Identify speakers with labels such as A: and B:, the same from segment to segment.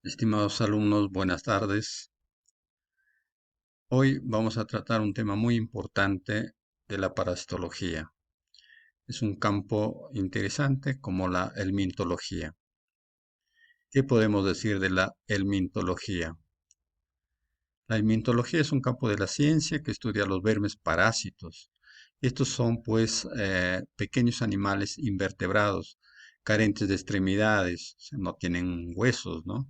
A: Estimados alumnos, buenas tardes. Hoy vamos a tratar un tema muy importante de la parasitología. Es un campo interesante como la helmintología. ¿Qué podemos decir de la helmintología? La helmintología es un campo de la ciencia que estudia los vermes parásitos. Estos son, pues, pequeños animales invertebrados, carentes de extremidades, o sea, no tienen huesos, ¿no?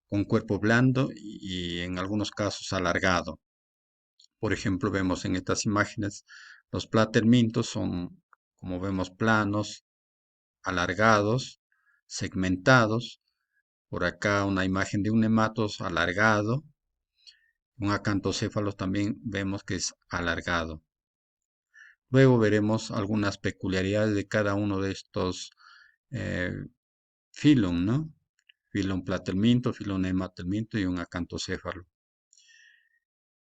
A: Con cuerpo blando y en algunos casos alargado. Por ejemplo, vemos en estas imágenes los platelmintos son, como vemos, planos, alargados, segmentados. Por acá una imagen de un nematos alargado. Un acantocéfalo también vemos que es alargado. Luego veremos algunas peculiaridades de cada uno de estos eh, filum, ¿no? Filum platelminto, filum nematelminto y un acantocéfalo.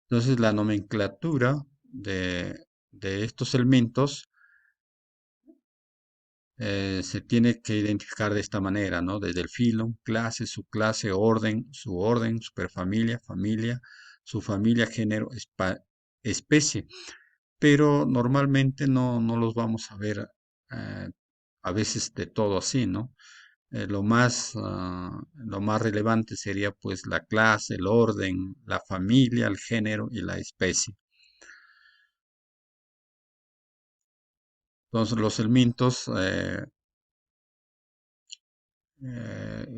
A: Entonces la nomenclatura de estos elementos se tiene que identificar de esta manera, ¿no? Desde el filo, clase, orden, superfamilia, familia, subfamilia, género, especie. Pero normalmente no los vamos a ver eh, a veces de todo así, ¿no? Lo más relevante sería pues la clase, el orden, la familia, el género y la especie. Entonces los helmintos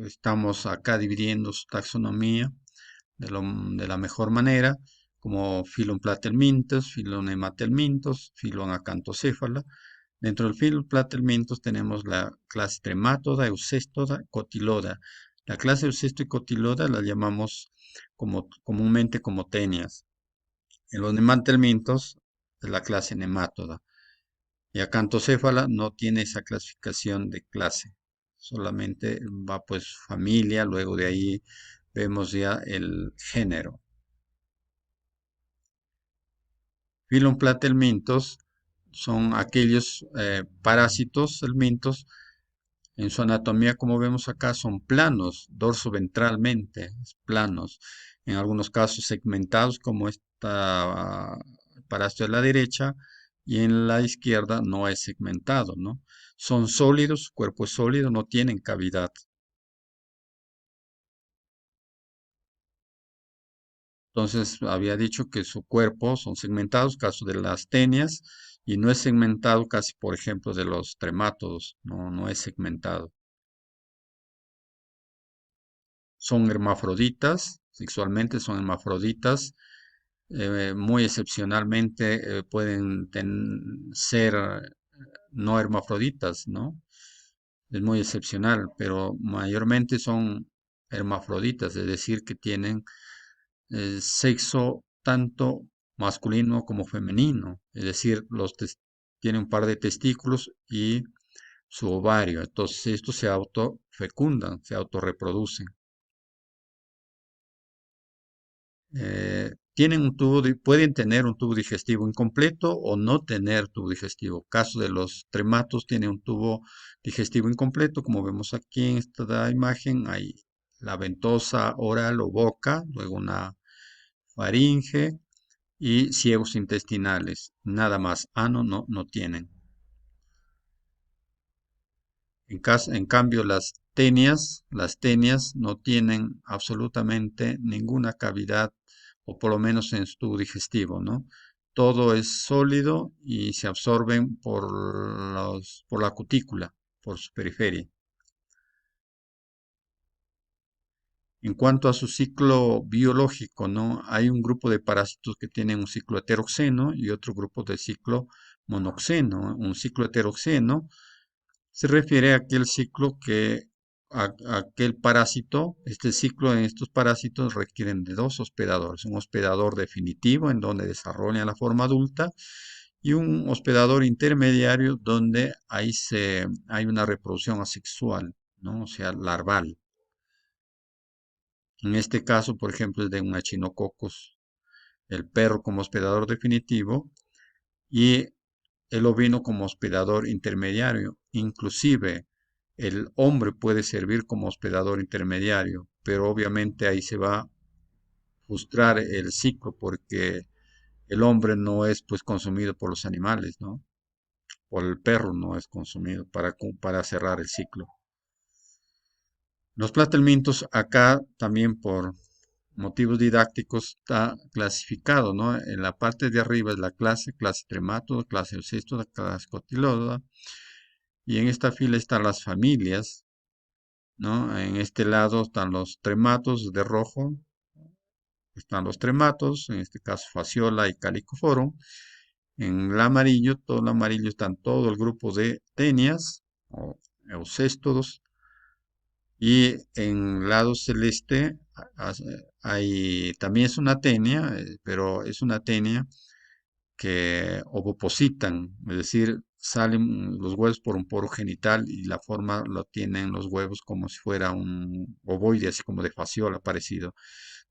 A: estamos acá dividiendo su taxonomía de la mejor manera, como Phylum Platelmintos, Phylum Nematelmintos, Phylum Acantocéfala. Dentro del Phylum Platelmintos tenemos la clase Tremátoda, Eucéstoda, Cotiloda. La clase Eucesto y Cotiloda la llamamos comúnmente como tenias. En los nematelmintos es la clase Nemátoda. Y Acantocéfala no tiene esa clasificación de clase, solamente va pues familia, luego de ahí vemos ya el género. Phylum Platelmintos son aquellos parásitos helmintos. En su anatomía, como vemos acá, son planos, dorso-ventralmente, planos. En algunos casos segmentados, como esta parásito de la derecha, y en la izquierda no es segmentado, ¿no? Son sólidos, su cuerpo es sólido, no tienen cavidad. Entonces, había dicho que su cuerpo son segmentados, caso de las tenias, y no es segmentado casi, por ejemplo, de los tremátodos, no es segmentado. Son hermafroditas, sexualmente son hermafroditas, muy excepcionalmente pueden ser no hermafroditas, ¿no? Es muy excepcional, pero mayormente son hermafroditas, es decir, que tienen sexo tanto masculino como femenino, es decir, tienen un par de testículos y su ovario, entonces estos se autofecundan, se autorreproducen. Pueden tener un tubo digestivo incompleto o no tener tubo digestivo. Caso de los trematos, tiene un tubo digestivo incompleto, como vemos aquí en esta imagen, hay la ventosa oral o boca, luego una faringe y ciegos intestinales. Nada más, ano no tienen. En cambio, las tenias no tienen absolutamente ninguna cavidad, o por lo menos en su tubo digestivo, ¿no? Todo es sólido y se absorben por la cutícula, por su periferia. En cuanto a su ciclo biológico, ¿no? Hay un grupo de parásitos que tienen un ciclo heteroxeno y otro grupo de ciclo monoxeno. Un ciclo heteroxeno se refiere a aquel ciclo aquel parásito, este ciclo en estos parásitos requieren de dos hospedadores, un hospedador definitivo en donde desarrollan la forma adulta y un hospedador intermediario donde hay una reproducción asexual, ¿no? O sea, larval. En este caso, por ejemplo, es de un Echinococos, el perro como hospedador definitivo y el ovino como hospedador intermediario. Inclusive el hombre puede servir como hospedador intermediario. pero obviamente ahí se va a frustrar el ciclo porque el hombre no es pues consumido por los animales, ¿no? O el perro no es consumido para cerrar el ciclo. Los platelmintos acá también por motivos didácticos está clasificado, ¿no? En la parte de arriba es la clase Trematoda, clase Eucéstoda, clase Cotyloda, y en esta fila están las familias, ¿no? En este lado están los trematos de rojo, están los trematos, en este caso Fasciola y Calicoforum. En el amarillo, todo el amarillo están todo el grupo de tenias o eucéstodos. Y en el lado celeste hay, también es una tenia, pero es una tenia que ovopositan, es decir, salen los huevos por un poro genital y la forma lo tienen los huevos como si fuera un ovoide, así como de fasciola parecido.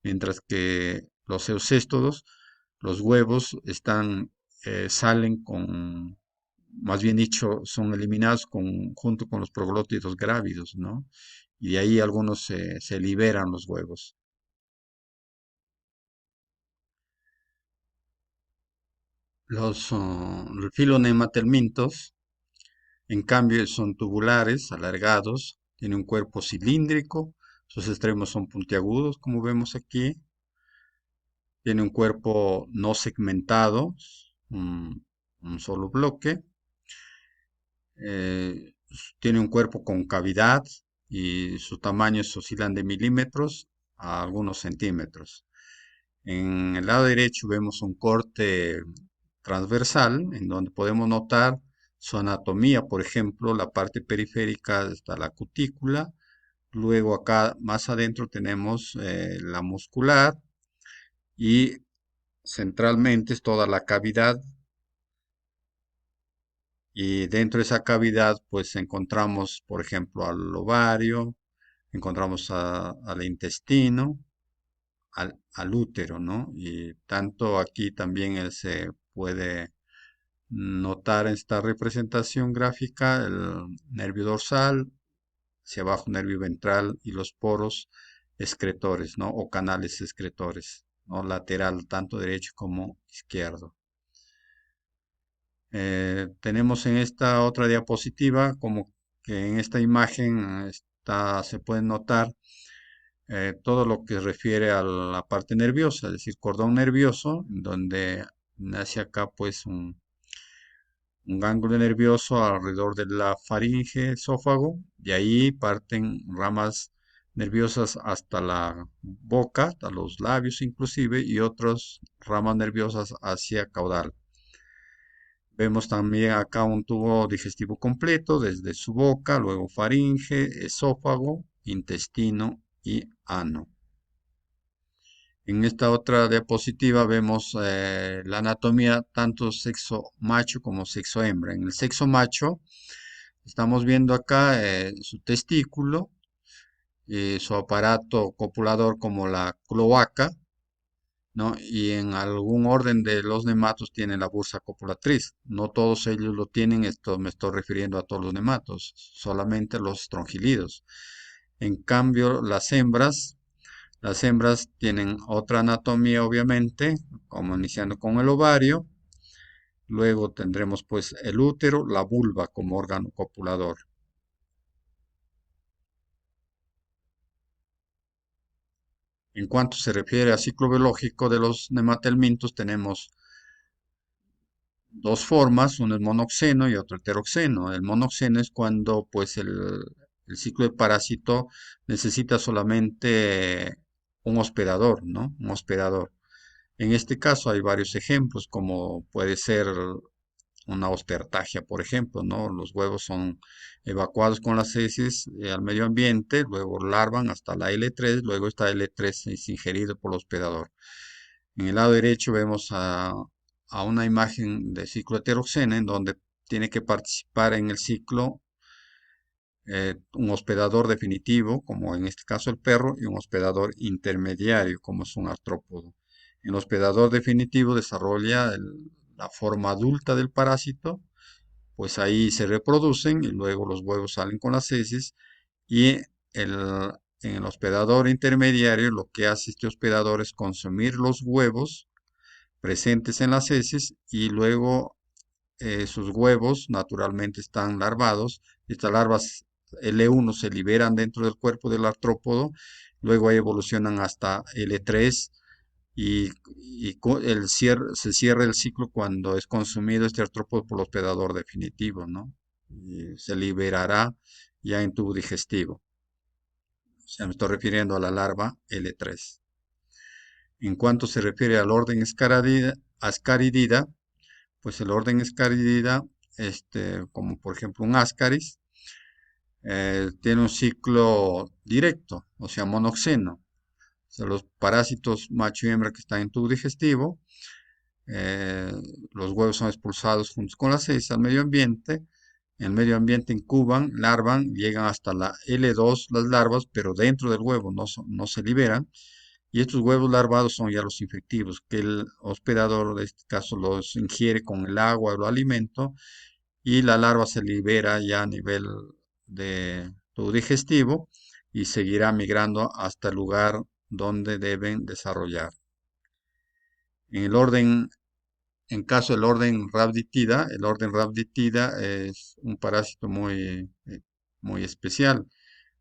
A: Mientras que los eucéstodos, los huevos salen con, más bien dicho, son eliminados junto con los proglótidos grávidos, ¿no? Y de ahí algunos se liberan los huevos. Los filonematelmintos, en cambio, son tubulares, alargados, tienen un cuerpo cilíndrico, sus extremos son puntiagudos, como vemos aquí, tiene un cuerpo no segmentado, un solo bloque, tiene un cuerpo con cavidad y sus tamaños oscilan de milímetros a algunos centímetros. En el lado derecho vemos un corte transversal en donde podemos notar su anatomía, por ejemplo, la parte periférica está la cutícula, luego acá más adentro tenemos la muscular y centralmente es toda la cavidad y dentro de esa cavidad pues encontramos, por ejemplo, al ovario, encontramos al intestino, al útero, ¿no? Y tanto aquí también se puede notar en esta representación gráfica el nervio dorsal, hacia abajo nervio ventral y los poros excretores, ¿no? O canales excretores, ¿no? Lateral, tanto derecho como izquierdo. Tenemos en esta otra diapositiva, como que en esta imagen se puede notar todo lo que refiere a la parte nerviosa, es decir, cordón nervioso, donde nace acá pues un ganglio nervioso alrededor de la faringe, esófago, de ahí parten ramas nerviosas hasta la boca, hasta los labios inclusive, y otras ramas nerviosas hacia caudal. Vemos también acá un tubo digestivo completo desde su boca, luego faringe, esófago, intestino y ano. En esta otra diapositiva vemos la anatomía tanto sexo macho como sexo hembra. En el sexo macho estamos viendo acá su testículo, su aparato copulador como la cloaca, ¿no? Y en algún orden de los nematos tiene la bursa copulatriz. No todos ellos lo tienen, esto me estoy refiriendo a todos los nematos, solamente los estrongilidos. En cambio, las hembras tienen otra anatomía, obviamente, como iniciando con el ovario. Luego tendremos pues el útero, la vulva como órgano copulador. En cuanto se refiere al ciclo biológico de los nematelmintos, tenemos dos formas, uno es monoxeno y otro heteroxeno. El monoxeno es cuando pues el ciclo de parásito necesita solamente un hospedador, ¿no? Un hospedador. En este caso hay varios ejemplos, como puede ser una ostertagia, por ejemplo, ¿no? Los huevos son evacuados con las heces al medio ambiente, luego larvan hasta la L3, luego esta L3 es ingerido por el hospedador. En el lado derecho vemos a una imagen de ciclo heteroxeno en donde tiene que participar en el ciclo un hospedador definitivo, como en este caso el perro, y un hospedador intermediario, como es un artrópodo. El hospedador definitivo desarrolla la forma adulta del parásito, pues ahí se reproducen y luego los huevos salen con las heces y el en el hospedador intermediario, lo que hace este hospedador es consumir los huevos presentes en las heces y luego sus huevos naturalmente están larvados. Estas larvas L1 se liberan dentro del cuerpo del artrópodo, luego ahí evolucionan hasta L3 se cierra el ciclo cuando es consumido este artrópodo por el hospedador definitivo, ¿no? Y se liberará ya en tubo digestivo. O sea, me estoy refiriendo a la larva L3. En cuanto se refiere al orden Ascaridida, pues el orden Ascaridida, como por ejemplo un Ascaris, tiene un ciclo directo, o sea, monoxeno. O sea, los parásitos macho y hembra que están en tubo digestivo, eh, los huevos son expulsados juntos con las heces al medio ambiente. En el medio ambiente incuban, larvan, llegan hasta la L2 las larvas, pero dentro del huevo no se liberan. Y estos huevos larvados son ya los infectivos, que el hospedador, de este caso, los ingiere con el agua o el alimento y la larva se libera ya a nivel de tubo digestivo y seguirá migrando hasta el lugar donde deben desarrollar. En el orden, en caso del orden Rhabditida, el orden Rhabditida es un parásito muy especial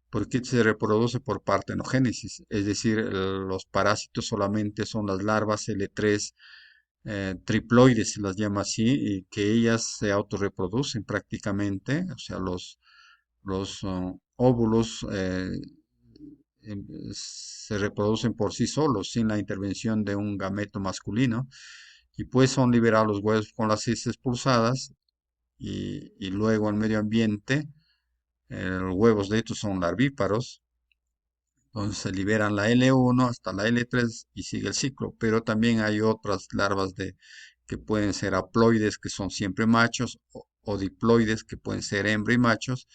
A: porque se reproduce por partenogénesis, es decir, los parásitos solamente son las larvas L3 triploides, se las llama así, y que ellas se autorreproducen prácticamente, o sea, los óvulos se reproducen por sí solos, sin la intervención de un gameto masculino, y pues son liberados los huevos con las heces expulsadas, y luego el medio ambiente, los huevos de estos son larvíparos, entonces se liberan la L1 hasta la L3 y sigue el ciclo. Pero también hay otras larvas que pueden ser haploides, que son siempre machos, o diploides, que pueden ser hembra y machos.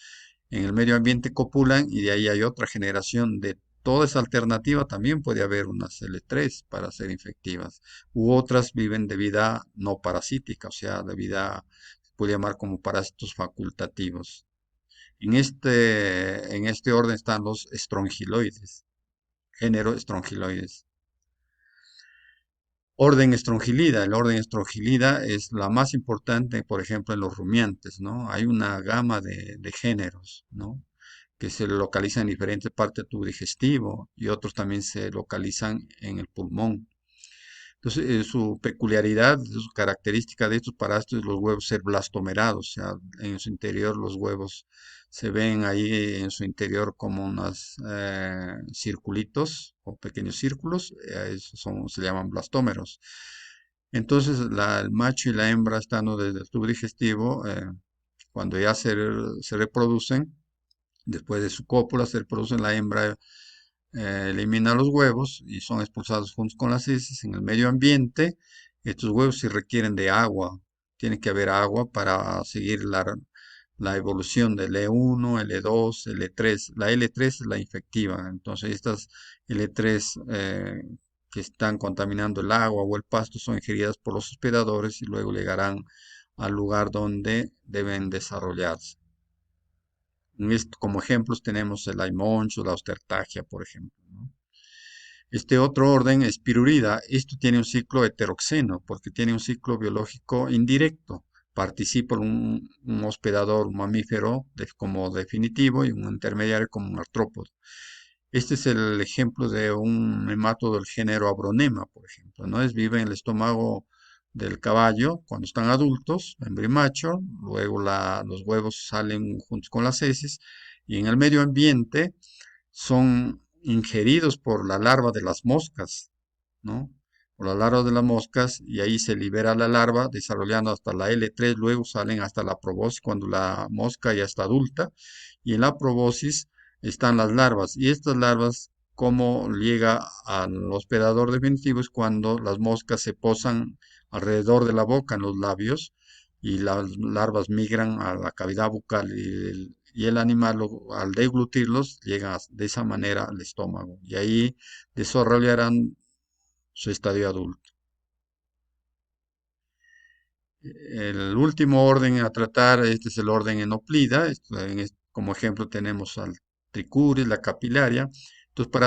A: En el medio ambiente copulan y de ahí hay otra generación de toda esa alternativa. También puede haber unas L3 para ser infectivas. U otras viven de vida no parasítica, o sea, de vida, se puede llamar como parásitos facultativos. En este orden están los estrongiloides, género estrongiloides. Orden estrongilida. El orden estrongilida es la más importante, por ejemplo, en los rumiantes, ¿no? Hay una gama de géneros, ¿no? Que se localizan en diferentes partes del tubo digestivo y otros también se localizan en el pulmón. Entonces, su peculiaridad, su característica de estos parásitos es los huevos ser blastomerados, o sea, en su interior los huevos se ven ahí en su interior como unos circulitos o pequeños círculos, esos se llaman blastómeros. Entonces, el macho y la hembra estando desde el tubo digestivo, cuando ya se reproducen, después de su cópula se reproducen, la hembra elimina los huevos y son expulsados juntos con las heces en el medio ambiente. Estos huevos sí requieren de agua. Tiene que haber agua para seguir la evolución del L1, L2, L3. La L3 es la infectiva. Entonces estas L3 que están contaminando el agua o el pasto son ingeridas por los hospedadores y luego llegarán al lugar donde deben desarrollarse. Como ejemplos tenemos el aimoncho, la ostertagia, por ejemplo, ¿no? Este otro orden es Pirurida. Esto tiene un ciclo heteroxeno porque tiene un ciclo biológico indirecto. Participa un hospedador, un mamífero como definitivo y un intermediario como un artrópodo. Este es el ejemplo de un nematodo del género Abronema, por ejemplo, ¿no? Vive en el estómago del caballo cuando están adultos, hembra y macho, luego los huevos salen juntos con las heces y en el medio ambiente son ingeridos por la larva de las moscas, ¿no? Por la larva de las moscas y ahí se libera la larva desarrollando hasta la L3, luego salen hasta la probosis cuando la mosca ya está adulta y en la probosis están las larvas y estas larvas como llega al hospedador definitivo es cuando las moscas se posan alrededor de la boca en los labios y las larvas migran a la cavidad bucal y el animal al deglutirlos llega de esa manera al estómago y ahí desarrollarán su estadio adulto. El último orden a tratar, este es el orden Enoplida. Como ejemplo tenemos al tricuris, la capilaria. Entonces, para